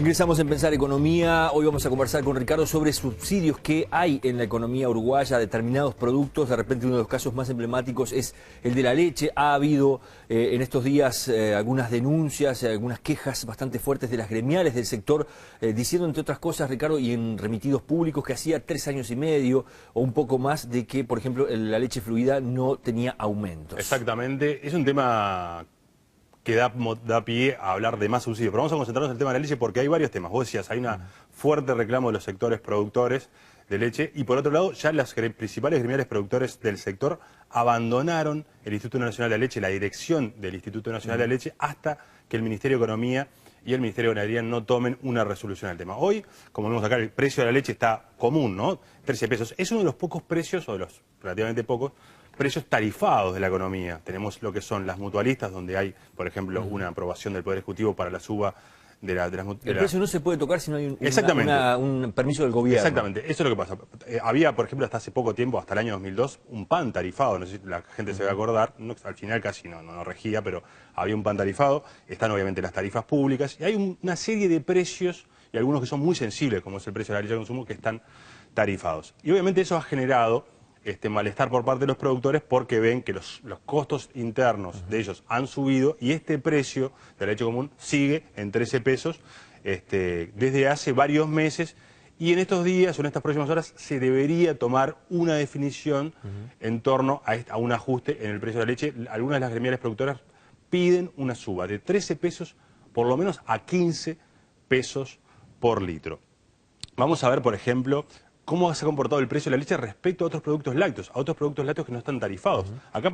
Ingresamos en Pensar Economía. Hoy vamos a conversar con Ricardo sobre subsidios que hay en la economía uruguaya a determinados productos. De repente uno de los casos más emblemáticos es el de la leche. Ha habido en estos días algunas denuncias, algunas quejas bastante fuertes de las gremiales del sector, diciendo entre otras cosas, Ricardo, y en remitidos públicos, que hacía 3 años y medio o un poco más de que, por ejemplo, la leche fluida no tenía aumentos. Exactamente. Es un tema que da pie a hablar de más subsidios. Pero vamos a concentrarnos en el tema de la leche porque hay varios temas. Vos decías, hay un fuerte reclamo de los sectores productores de leche y por otro lado ya las principales gremiales productores del sector abandonaron el Instituto Nacional de la Leche, la dirección del Instituto Nacional de la Leche, hasta que el Ministerio de Economía y el Ministerio de Ganadería no tomen una resolución al tema. Hoy, como vemos acá, el precio de la leche está común, ¿no? 13 pesos. Es uno de los pocos precios, o de los relativamente pocos, precios tarifados de la economía. Tenemos lo que son las mutualistas, donde hay, por ejemplo, una aprobación del Poder Ejecutivo para la suba de las mutualistas. El precio no se puede tocar si no hay un permiso del gobierno. Exactamente, eso es lo que pasa. Había, por ejemplo, hasta hace poco tiempo, hasta el año 2002, un PAN tarifado. No sé si la gente se va a acordar, al final casi no regía, pero había un PAN tarifado. Están obviamente las tarifas públicas y hay una serie de precios, y algunos que son muy sensibles, como es el precio de la leche de consumo, que están tarifados. Y obviamente eso ha generado malestar por parte de los productores porque ven que los costos internos de ellos han subido y este precio de la leche común sigue en 13 pesos desde hace varios meses y en estos días o en estas próximas horas se debería tomar una definición en torno a un ajuste en el precio de la leche. Algunas de las gremiales productoras piden una suba de 13 pesos por lo menos a 15 pesos por litro. Vamos a ver, por ejemplo, cómo se ha comportado el precio de la leche respecto a otros productos lácteos, que no están tarifados. Acá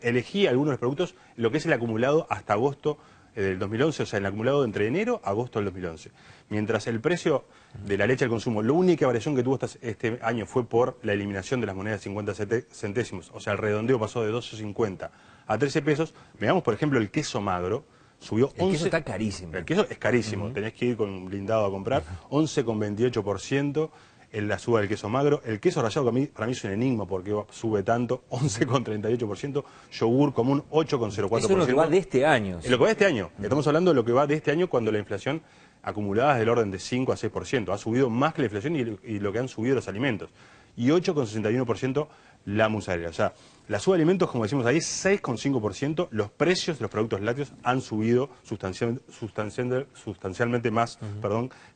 elegí algunos de los productos, lo que es el acumulado hasta agosto del 2011, o sea, el acumulado entre enero a agosto del 2011. Mientras el precio de la leche al consumo, la única variación que tuvo este año fue por la eliminación de las monedas de 50 centésimos, o sea, el redondeo pasó de 12,50 a 13 pesos. Veamos, por ejemplo, el queso magro. Subió 11. El queso está carísimo. El queso es carísimo, tenés que ir con un blindado a comprar, 11,28%. En la suba del queso magro, el queso rallado para mí es un enigma porque sube tanto, 11,38%, yogur común 8,04%. Eso es lo que va de este año. Es lo que va de este año, estamos hablando de lo que va de este año cuando la inflación acumulada es del orden de 5 a 6%, ha subido más que la inflación y lo que han subido los alimentos. Y 8,61% la mozzarella, o sea, la suba de alimentos, como decimos ahí, es 6,5%, los precios de los productos lácteos han subido sustancialmente más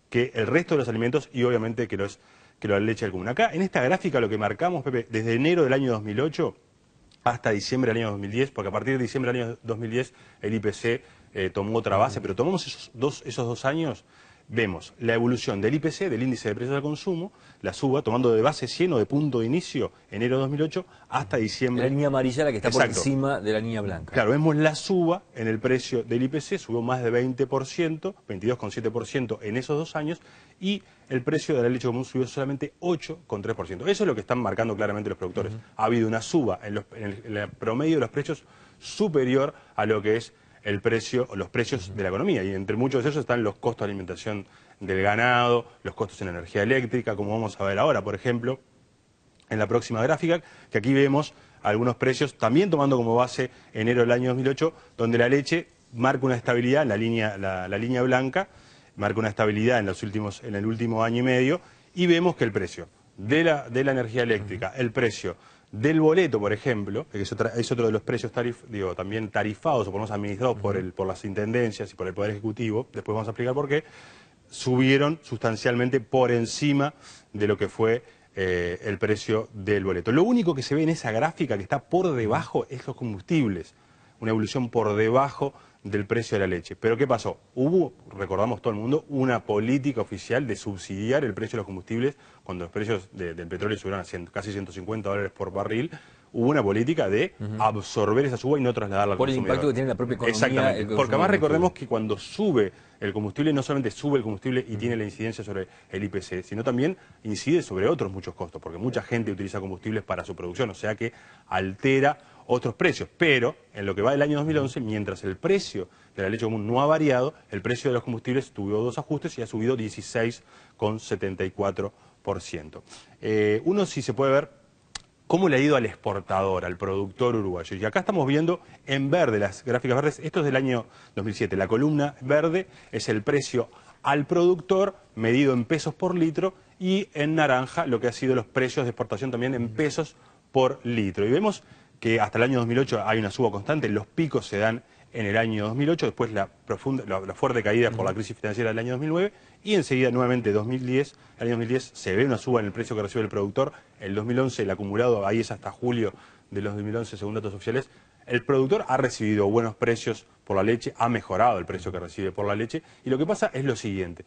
que el resto de los alimentos y obviamente que la leche al común. Acá, en esta gráfica, lo que marcamos, Pepe, desde enero del año 2008 hasta diciembre del año 2010, porque a partir de diciembre del año 2010 el IPC tomó otra base, pero tomamos esos dos años, vemos la evolución del IPC, del índice de precios al consumo, la suba, tomando de base 100 o de punto de inicio, enero de 2008, hasta diciembre. La línea amarilla, la que está por encima de la línea blanca. Claro, vemos la suba en el precio del IPC, subió más de 20%, 22,7% en esos 2 años, y el precio de la leche común subió solamente 8,3%. Eso es lo que están marcando claramente los productores. Ha habido una suba en el promedio de los precios superior a lo que es el precio, los precios de la economía, y entre muchos de ellos están los costos de alimentación del ganado, los costos en energía eléctrica, como vamos a ver ahora, por ejemplo, en la próxima gráfica, que aquí vemos algunos precios, también tomando como base enero del año 2008, donde la leche marca una estabilidad, la línea blanca, marca una estabilidad en el último año y medio, y vemos que el precio de la energía eléctrica, el precio del boleto, por ejemplo, que es otro de los precios también tarifados o por lo menos administrados por las intendencias y por el Poder Ejecutivo, después vamos a explicar por qué, subieron sustancialmente por encima de lo que fue el precio del boleto. Lo único que se ve en esa gráfica que está por debajo es los combustibles, una evolución por debajo del precio de la leche. Pero ¿qué pasó? Hubo, recordamos todo el mundo, una política oficial de subsidiar el precio de los combustibles cuando los precios del petróleo subieron a casi $150 por barril. Hubo una política de absorber esa suba y no trasladarla al consumidor. Por el impacto que tiene la propia economía. Exactamente, porque además recordemos que cuando sube el combustible, no solamente sube el combustible y tiene la incidencia sobre el IPC, sino también incide sobre otros muchos costos, porque mucha gente utiliza combustibles para su producción, o sea que altera otros precios. Pero en lo que va del año 2011, mientras el precio de la leche común no ha variado, el precio de los combustibles tuvo 2 ajustes y ha subido 16,74%. Uno sí se puede ver cómo le ha ido al exportador, al productor uruguayo. Y acá estamos viendo en verde las gráficas verdes, esto es del año 2007. La columna verde es el precio al productor medido en pesos por litro y en naranja lo que ha sido los precios de exportación también en pesos por litro. Y vemos que hasta el año 2008 hay una suba constante, los picos se dan en el año 2008, después la fuerte caída por la crisis financiera del año 2009 y enseguida nuevamente el año 2010 se ve una suba en el precio que recibe el productor, el 2011 el acumulado, ahí es hasta julio de los 2011 según datos oficiales, el productor ha recibido buenos precios por la leche, ha mejorado el precio que recibe por la leche y lo que pasa es lo siguiente,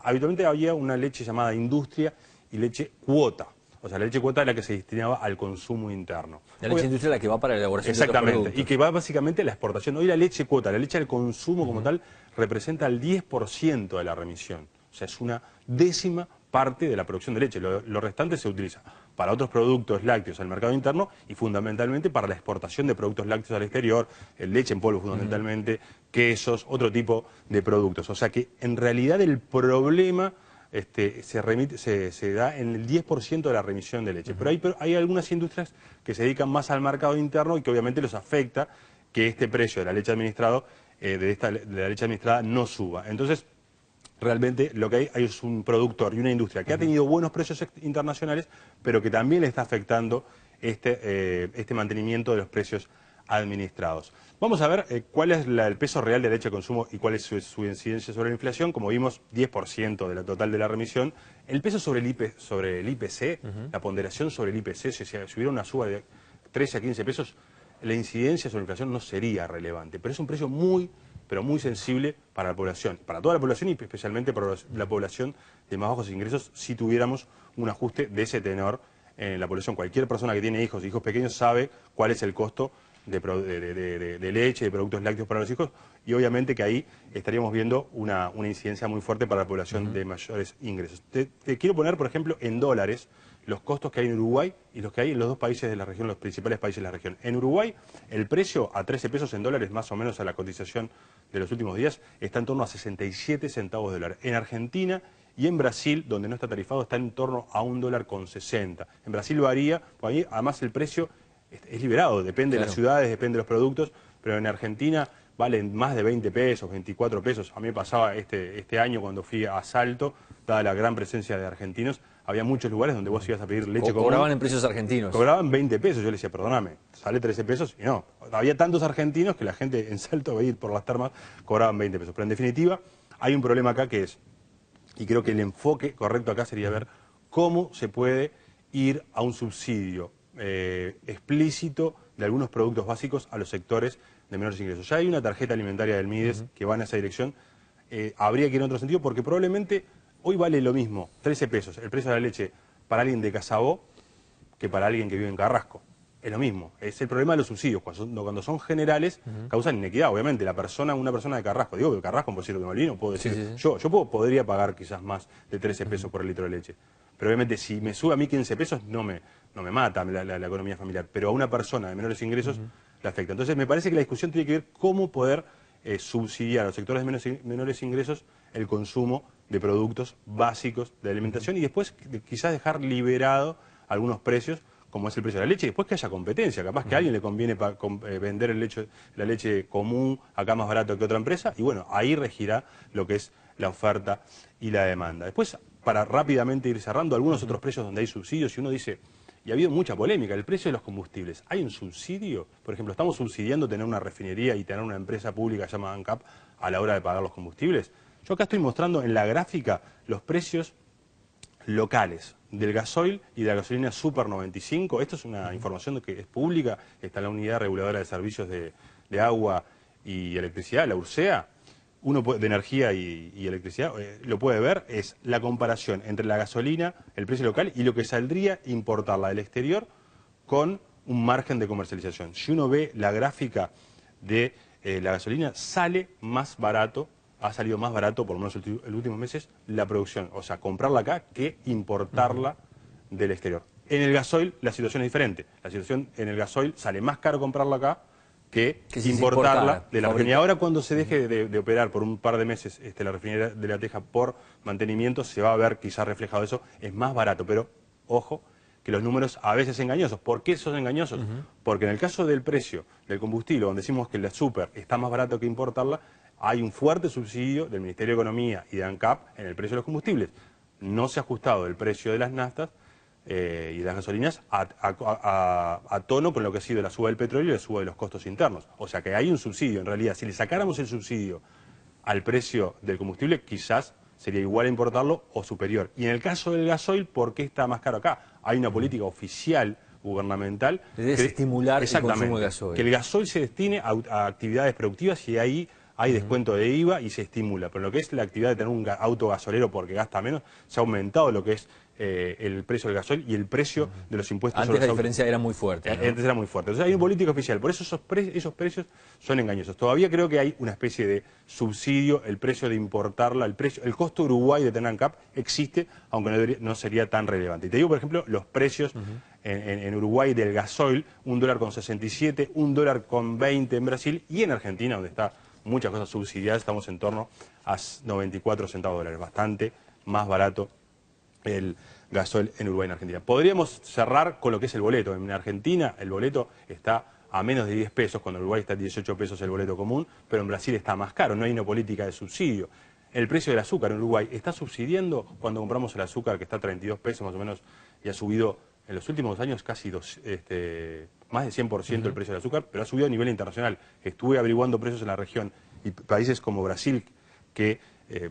habitualmente había una leche llamada industria y leche cuota. O sea, la leche cuota es la que se destinaba al consumo interno. La leche industrial es la que va para la elaboración de otros productos. Y que va básicamente a la exportación. Hoy la leche cuota, la leche al consumo como tal, representa el 10% de la remisión. O sea, es una décima parte de la producción de leche. Lo restante se utiliza para otros productos lácteos al mercado interno y fundamentalmente para la exportación de productos lácteos al exterior, leche en polvo fundamentalmente, quesos, otro tipo de productos. O sea que en realidad el problema se da en el 10% de la remisión de leche. Pero hay algunas industrias que se dedican más al mercado interno y que obviamente los afecta que este precio de la leche administrado, de la leche administrada no suba. Entonces, realmente lo que hay es un productor y una industria que ha tenido buenos precios internacionales, pero que también le está afectando este mantenimiento de los precios administrados. Vamos a ver cuál es el peso real de leche de consumo y cuál es su incidencia sobre la inflación. Como vimos, 10% de la total de la remisión. El peso sobre el IPC, la ponderación sobre el IPC, si hubiera una suba de 13 a 15 pesos, la incidencia sobre la inflación no sería relevante. Pero es un precio pero muy sensible para la población, para toda la población y especialmente para la población de más bajos ingresos, si tuviéramos un ajuste de ese tenor en la población. Cualquier persona que tiene hijos pequeños sabe cuál es el costo de leche, de productos lácteos para los hijos, y obviamente que ahí estaríamos viendo una incidencia muy fuerte para la población de mayores ingresos. Te quiero poner, por ejemplo, en dólares, los costos que hay en Uruguay y los que hay en los dos países de la región, los principales países de la región. En Uruguay, el precio a 13 pesos en dólares, más o menos a la cotización de los últimos días, está en torno a 67 centavos de dólar. En Argentina y en Brasil, donde no está tarifado, está en torno a $1,60. En Brasil varía, por ahí además el precio es liberado, depende de las ciudades, depende de los productos, pero en Argentina valen más de 20 pesos, 24 pesos. A mí me pasaba este año cuando fui a Salto, dada la gran presencia de argentinos, había muchos lugares donde vos ibas a pedir leche común. Cobraban en precios argentinos. Cobraban 20 pesos, yo le decía, perdóname, sale 13 pesos y no. Había tantos argentinos que la gente en Salto veía ir por las termas, cobraban 20 pesos. Pero en definitiva, hay un problema acá que es, y creo que el enfoque correcto acá sería ver cómo se puede ir a un subsidio explícito de algunos productos básicos a los sectores de menores ingresos. Ya hay una tarjeta alimentaria del MIDES que va en esa dirección. Habría que ir en otro sentido porque probablemente hoy vale lo mismo, 13 pesos, el precio de la leche para alguien de Casabó que para alguien que vive en Carrasco. Es lo mismo. Es el problema de los subsidios. Cuando son generales, causan inequidad. Obviamente, una persona de Carrasco, digo que Carrasco, por cierto, que Malvino, puedo decir, yo podría pagar quizás más de 13 pesos por el litro de leche. Pero obviamente, si me sube a mí 15 pesos, no me mata la economía familiar. Pero a una persona de menores ingresos le afecta. Entonces, me parece que la discusión tiene que ver cómo poder subsidiar a los sectores de menores ingresos el consumo de productos básicos de alimentación y después quizás dejar liberado algunos precios, como es el precio de la leche, y después que haya competencia. Capaz que a alguien le conviene vender la leche común acá más barato que otra empresa, y bueno, ahí regirá lo que es la oferta y la demanda. Después, para rápidamente ir cerrando, algunos otros precios donde hay subsidios, y uno dice, y ha habido mucha polémica, el precio de los combustibles. ¿Hay un subsidio? Por ejemplo, ¿estamos subsidiando tener una refinería y tener una empresa pública llamada ANCAP a la hora de pagar los combustibles? Yo acá estoy mostrando en la gráfica los precios locales del gasoil y de la gasolina Super 95. Esto es una información que es pública, está en la Unidad Reguladora de Servicios de Agua y Electricidad, la URSEA, de energía y electricidad, lo puede ver, es la comparación entre la gasolina, el precio local y lo que saldría importarla del exterior con un margen de comercialización. Si uno ve la gráfica de la gasolina, sale más barato, ha salido más barato, por lo menos en los últimos meses, la producción, o sea, comprarla acá que importarla del exterior. En el gasoil la situación es diferente. La situación en el gasoil sale más caro comprarla acá que importarla de la refinería. Ahora cuando se deje de operar por un par de meses la refinería de La Teja por mantenimiento, se va a ver quizás reflejado eso, es más barato, pero ojo que los números a veces engañosos. ¿Por qué son engañosos? Porque en el caso del precio del combustible, donde decimos que la super está más barato que importarla, hay un fuerte subsidio del Ministerio de Economía y de ANCAP en el precio de los combustibles. No se ha ajustado el precio de las naftas y de las gasolinas a tono con lo que ha sido la suba del petróleo y la suba de los costos internos. O sea que hay un subsidio, en realidad. Si le sacáramos el subsidio al precio del combustible, quizás sería igual a importarlo o superior. Y en el caso del gasoil, ¿por qué está más caro acá? Hay una política oficial gubernamental de desestimular el consumo de gasoil. Que el gasoil se destine a actividades productivas y ahí hay descuento de IVA y se estimula. Pero lo que es la actividad de tener un auto gasolero porque gasta menos, se ha aumentado lo que es el precio del gasoil y el precio de los impuestos. Antes la diferencia era muy fuerte, ¿no? Antes era muy fuerte. Entonces hay una política oficial. Por eso esos precios son engañosos. Todavía creo que hay una especie de subsidio, el precio de importarla, el costo Uruguay de tener ANCAP existe, aunque no sería tan relevante. Y te digo, por ejemplo, los precios en Uruguay del gasoil, $1,67, $1,20 en Brasil y en Argentina, donde está muchas cosas subsidiadas, estamos en torno a 94 centavos de dólares, bastante más barato el gasoil en Uruguay y en Argentina. Podríamos cerrar con lo que es el boleto. En Argentina el boleto está a menos de 10 pesos, cuando en Uruguay está a 18 pesos el boleto común, pero en Brasil está más caro, no hay una política de subsidio. El precio del azúcar en Uruguay está subsidiando cuando compramos el azúcar, que está a 32 pesos más o menos, y ha subido en los últimos años casi más de 100% el precio del azúcar, pero ha subido a nivel internacional. Estuve averiguando precios en la región y países como Brasil, que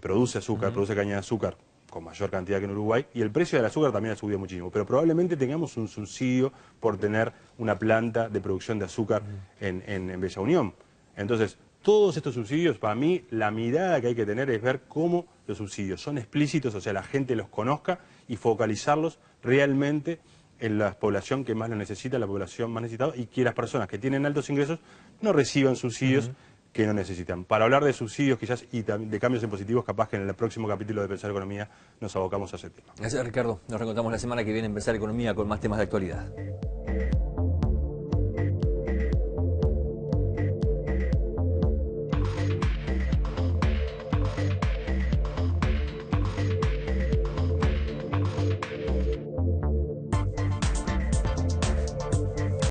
produce azúcar, produce caña de azúcar con mayor cantidad que en Uruguay, y el precio del azúcar también ha subido muchísimo. Pero probablemente tengamos un subsidio por tener una planta de producción de azúcar en Bella Unión. Entonces, todos estos subsidios, para mí, la mirada que hay que tener es ver cómo los subsidios son explícitos, o sea, la gente los conozca y focalizarlos realmente en la población que más lo necesita, la población más necesitada, y que las personas que tienen altos ingresos no reciban subsidios que no necesitan. Para hablar de subsidios quizás y de cambios impositivos, capaz que en el próximo capítulo de Pensar Economía nos abocamos a ese tema. Gracias, Ricardo. Nos reencontramos la semana que viene en Pensar Economía con más temas de actualidad.